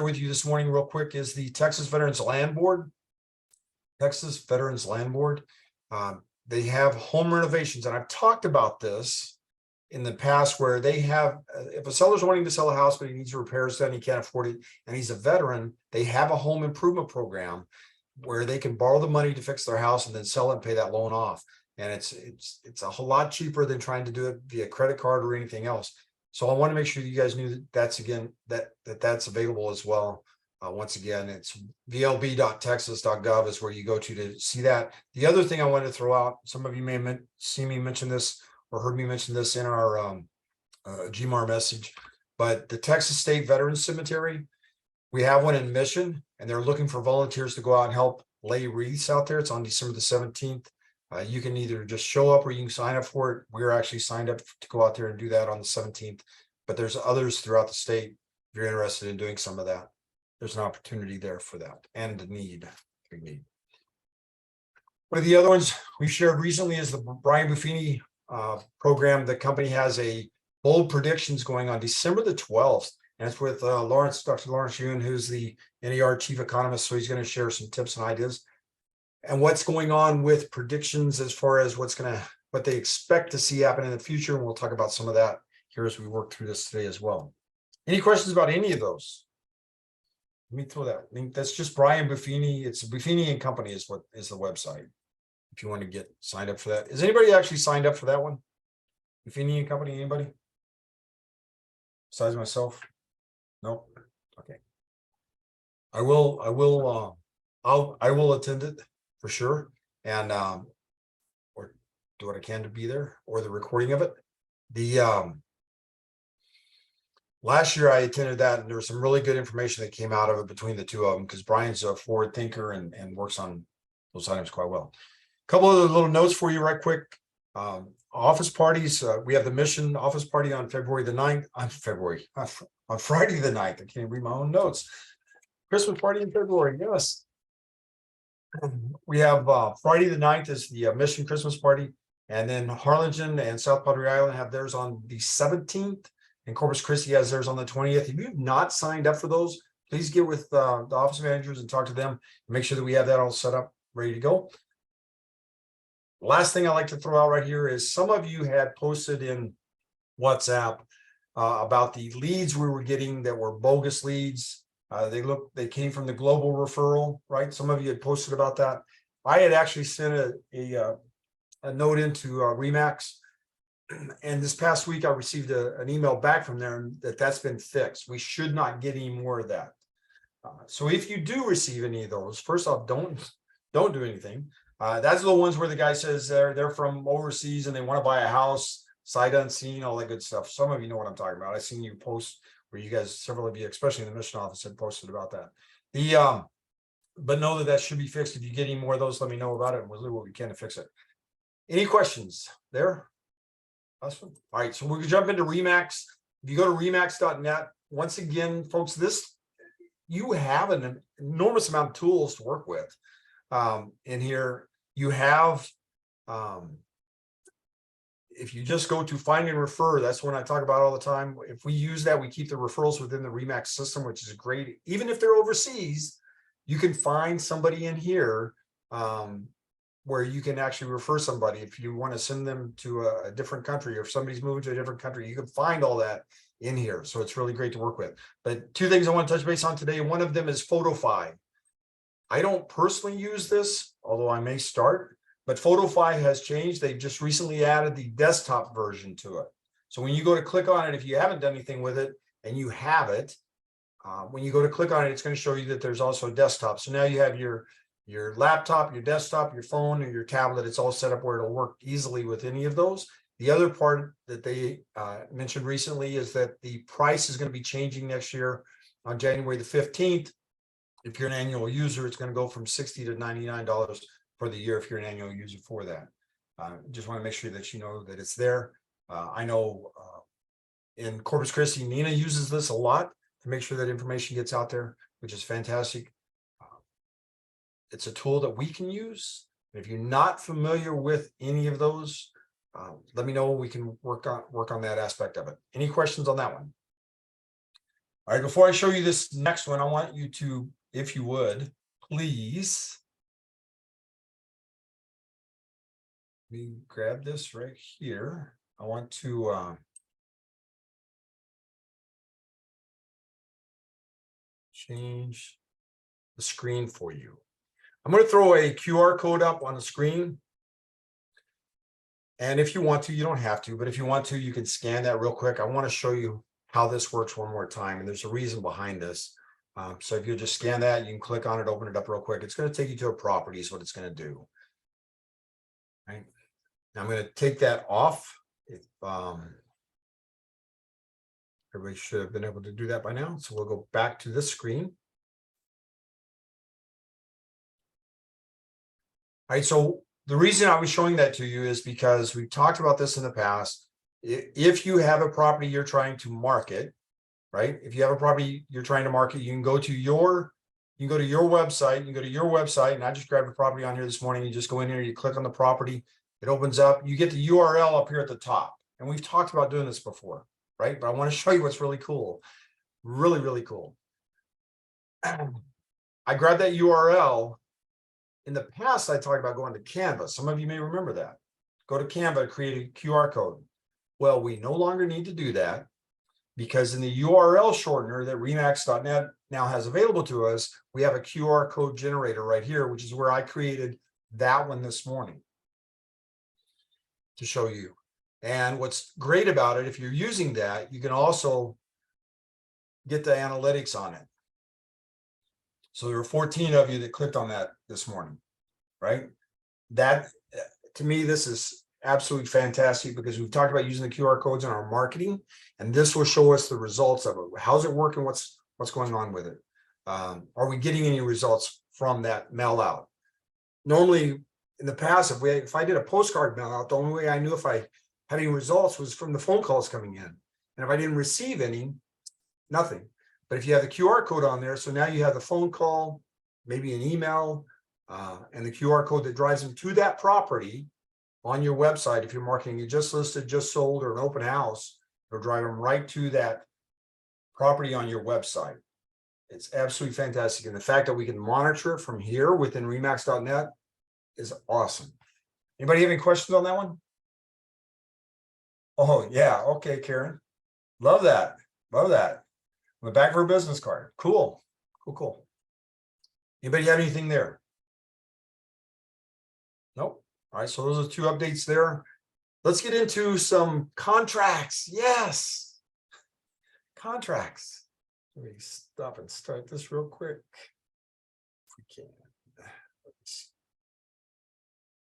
with you this morning real quick is the Texas Veterans Land Board. Texas Veterans Land Board. They have home renovations, and I've talked about this in the past where they have, if a seller's wanting to sell a house, but he needs repairs done, he can't afford it, and he's a veteran, they have a home improvement program where they can borrow the money to fix their house and then sell it and pay that loan off. And it's a whole lot cheaper than trying to do it via credit card or anything else. So I want to make sure you guys knew that that's available as well. Once again, it's vlb.texas.gov is where you go to see that. The other thing I wanted to throw out, some of you may have seen me mention this or heard me mention this in our GMAR message, but the Texas State Veterans Cemetery, we have one in Mission, and they're looking for volunteers to go out and help lay wreaths out there. It's on December the 17th. You can either just show up or you can sign up for it. We're actually signed up to go out there and do that on the 17th, but there's others throughout the state. If you're interested in doing some of that, there's an opportunity there for that and a need. One of the other ones we shared recently is the Brian Buffini program. The company has a bold predictions going on December the 12th, and it's with Dr. Lawrence Yun, who's the NAR chief economist. So he's going to share some tips and ideas and what's going on with predictions as far as what they expect to see happen in the future. And we'll talk about some of that here as we work through this today as well. Any questions about any of those? Let me throw that link. That's just Brian Buffini. It's Buffini and Company is what is the website. If you want to get signed up for that. Is anybody actually signed up for that one? Buffini and Company, anybody? Besides myself? No? Okay. I will attend it for sure. And or do what I can to be there, or the recording of it. The last year I attended that, and there was some really good information that came out of it between the two of them, because Brian's a forward thinker and works on those items quite well. A couple of little notes for you right quick. Office parties. We have the Mission office party on February the 9th. On Friday the 9th. I can't read my own notes. Christmas party in February. Yes. We have Friday the 9th is the Mission Christmas party. And then Harlingen and South Padre Island have theirs on the 17th. And Corpus Christi has theirs on the 20th. If you've not signed up for those, please get with the office managers and talk to them and make sure that we have that all set up, ready to go. Last thing I like to throw out right here is some of you had posted in WhatsApp about the leads we were getting that were bogus leads. They came from the global referral, right? Some of you had posted about that. I had actually sent a note into Remax. And this past week, I received an email back from there that's been fixed. We should not get any more of that. So if you do receive any of those, first off, don't do anything. That's the ones where the guy says they're from overseas and they want to buy a house, sight unseen, all that good stuff. Some of you know what I'm talking about. I've seen you post where you guys, several of you, especially in the Mission office, had posted about that. But know that should be fixed. If you get any more of those, let me know about it, and we'll do what we can to fix it. Any questions there? Awesome. All right, so we're gonna jump into Remax. If you go to remax.net, once again, folks, you have an enormous amount of tools to work with. In here, you have, if you just go to find and refer, that's what I talk about all the time. If we use that, we keep the referrals within the Remax system, which is great. Even if they're overseas, you can find somebody in here where you can actually refer somebody. If you want to send them to a different country, or if somebody's moving to a different country, you can find all that in here. So it's really great to work with. But two things I want to touch base on today. One of them is PhotoFi. I don't personally use this, although I may start, but PhotoFi has changed. They just recently added the desktop version to it. So when you go to click on it, if you haven't done anything with it and you have it, when you go to click on it, it's going to show you that there's also a desktop. So now you have your laptop, your desktop, your phone, or your tablet. It's all set up where it'll work easily with any of those. The other part that they mentioned recently is that the price is going to be changing next year on January the 15th. If you're an annual user, it's going to go from $60 to $99 for the year if you're an annual user for that. Just want to make sure that you know that it's there. I know in Corpus Christi, Nina uses this a lot to make sure that information gets out there, which is fantastic. It's a tool that we can use. If you're not familiar with any of those, let me know. We can work on that aspect of it. Any questions on that one? All right, before I show you this next one, I want you to, if you would, please. Let me grab this right here. I want to change the screen for you. I'm going to throw a QR code up on the screen. And if you want to, you don't have to, but if you want to, you can scan that real quick. I want to show you how this works one more time. And there's a reason behind this. So if you just scan that, you can click on it, open it up real quick. It's going to take you to a property is what it's going to do. Right. Now I'm going to take that off. Everybody should have been able to do that by now. So we'll go back to this screen. All right, so the reason I was showing that to you is because we've talked about this in the past. If you have a property you're trying to market, right? If you have a property you're trying to market, you can go to your website. You go to your website, and I just grabbed a property on here this morning. You just go in here, you click on the property, it opens up. You get the URL up here at the top, and we've talked about doing this before, right? But I want to show you what's really cool, really, really cool. I grabbed that URL. In the past, I talked about going to Canva. Some of you may remember that. Go to Canva, create a QR code. Well, we no longer need to do that because in the URL shortener that Remax.net now has available to us, we have a QR code generator right here, which is where I created that one this morning to show you. And what's great about it, if you're using that, you can also get the analytics on it. So there were 14 of you that clicked on that this morning, right? That, to me, this is absolutely fantastic because we've talked about using the QR codes in our marketing, and this will show us the results of it. How's it working? What's going on with it? Are we getting any results from that mail out? Normally, in the past, if I did a postcard mail out, the only way I knew if I had any results was from the phone calls coming in, and if I didn't receive any, nothing. But if you have the QR code on there, so now you have the phone call, maybe an email, and the QR code that drives them to that property on your website. If you're marketing, you just listed, just sold, or an open house, it'll drive them right to that property on your website. It's absolutely fantastic. And the fact that we can monitor it from here within Remax.net is awesome. Anybody have any questions on that one? Oh, yeah. Okay, Karen. Love that. Love that. The back of her business card. Cool. Cool. Anybody have anything there? Nope. All right. So those are two updates there. Let's get into some contracts. Yes. Contracts. Let me stop and start this real quick. If we can.